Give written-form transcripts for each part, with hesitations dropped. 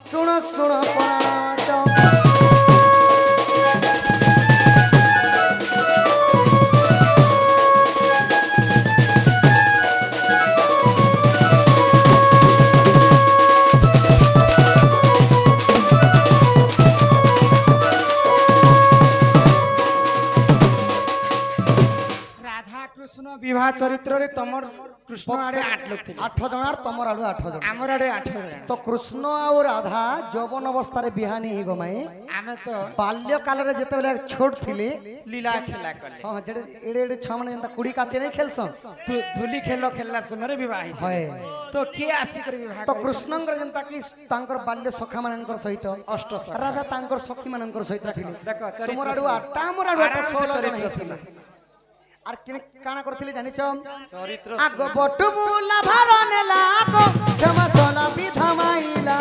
ଶୁଣ ଶୁଣ ପରାଣ कृष्ण विवाह चरित्र रे तमर कृष्ण आड़े 8 लोग थे 8 जण और तमर आडू 8 जण हमर आड़े 8 जण तो कृष्ण और राधा यौवन अवस्था रे बिहानी ही गमाई आमे तो बाल्य काल रे जते बेले छोट थिले लीला खेला कले हां जेडे एडे एडे छ माने एंता कुड़ी काचे नहीं खेलसन धुली खेलो खेलला समय रे विवाह होय तो के आसी कर विवाह तो कृष्णंकर जनता की तांकर बाल्य सखा मानकर सहित अष्ट सखा राधा तांकर सखी मानकर सहित थिले देखो तुमर आडू 8 हमर आडू 8 16 जण हेसिला আর কিনে কানা করছিলি জানিছ চরিত্র আগ বটু মুলা ভারনে লাগো ক্ষমা সলা বিধা মাইলা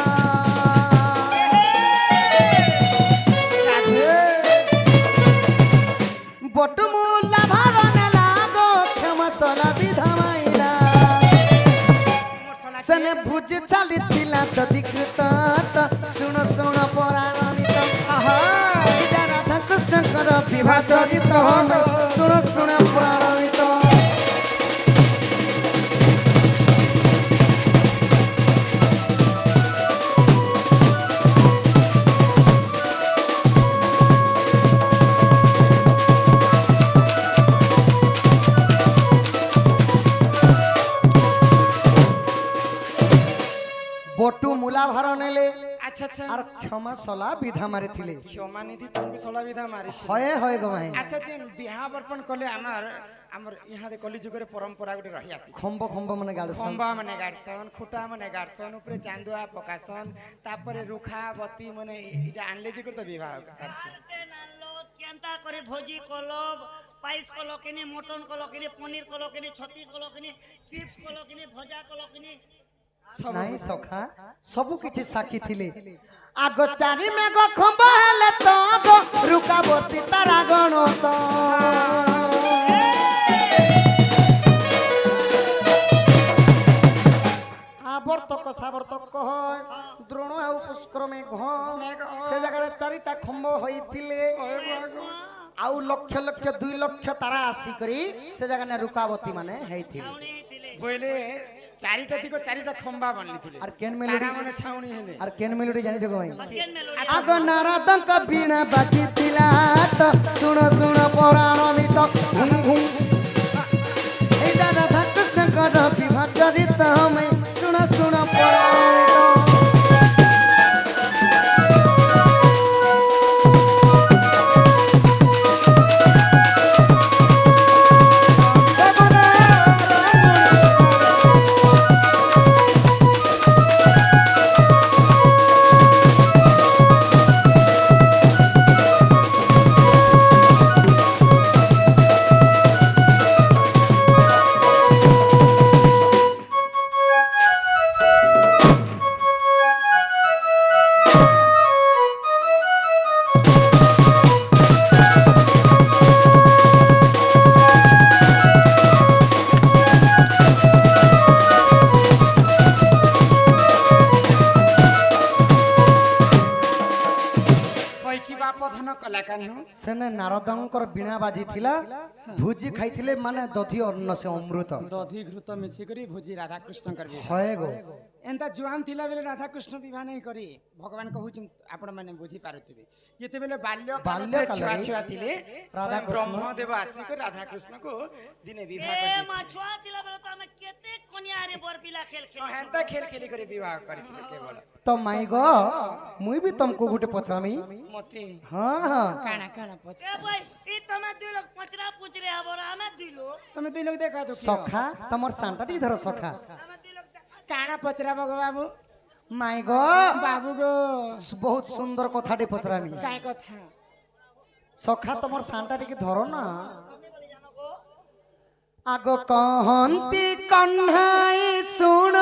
বটু মুলা ভারনে লাগো ক্ষমা সলা বিধা মাইলা সনে ভুজ চালি তিলা তো দিকৃত শুনো শুনো পরাণিত আহা রাধা কৃষ্ণ কর বিবাহ চরিত শুনো শুনো পরাণিত বটু মুলা ভার নেলে अच्छा अच्छा আর ক্ষমা সলা বিধা মারি থিলে क्षमा निधि तुमको सोला विधा मारी হয়ে হয়ে গমাই अच्छा जेन बिहा बर्पण कले हमर यहाँ दे कली जुगरे परंपरा गुटे रही आसी খম্ব খম্ব মানে গাড় खंबा माने गाडसन खुटा माने गाडसन ऊपर चांदुआ पकासन तापरे रुखा बत्ती माने इटा आनले जे करता विवाह करছে নানলো কেনতা করে ভোজি কলব পাইস কলকিনি মটন কলকিনি পনির কলকিনি ছতি কলকিনি চিপস কলকিনি ভজা কলকিনি নাই সখা সবু কিছু সাক্ষী থিলে আগ চারি মেঘ খম্ব হেলে তো গো রুকাবতী তারা গণত আবর্তক সাবর্তক হয় দ্রোণ আর পুষ্করমে ঘ সে জায়গায় চারিটা খম্ব হইছিলে আউ লক্ষ লক্ষ 2 লক্ষ তারা আসি করি সে জায়গায় রুকাবতী মানে হইছিলে বইলে চারিটা দিকে চারিটা খম্বা বানলি থিলে আর কেন মেলোডি তারা মানে ছাউনি হেলে আর কেন মেলোডি জানিছ গো ভাই কেন মেলো আগ নারদঙ্ক বীণা বাজিতিলা তো শুণ শুণ পরাণমিত ঘুম ঘুম এই রাধা কৃষ্ণ কর বিবাহ চরিত আমি শুণ শুণ পরাণমিত প্রধান কলাকার সেনে নারদঙ্কর বীণা বাজিছিলা ভুজি খাইছিলে মানে দধি অন্ন সে অমৃত দধি ঘৃত মিছি করি ভোজি রাধা কৃষ্ণ করবি হয় গো एंता जुआन थिला बेले राधा कृष्ण विवाह नहीं करी भगवान कहउछन आपण माने बुझी पारुथिबे जेते बेले बाल्य छुआ छुआ थिले राधा ब्रह्मदेव आसी को राधा कृष्ण को दिने विवाह ए कर मा छुआ तिला बेले तो हमें केते कोनिया रे बरपिला खेल खेल एंता खेल खेली करे विवाह करथिले केवल तो माई गो मुई भी तुमको गुटे पत्रामी मते हां हां काना काना पछ ए भाई ई तमे दुई लोग पचरा पूछ रे हबोरा हमें दुई लोग तमे दुई लोग देखा दो सखा तमर सांटा दी धर सखा हमें दुई लोग काना पचरा बगो बाबू माई गो बाबू गो बहुत सुंदर कथाटी पत्रामी काय कथा सखा तमर सांटा टी धरो ना आगो कहंती कन्हाई सुन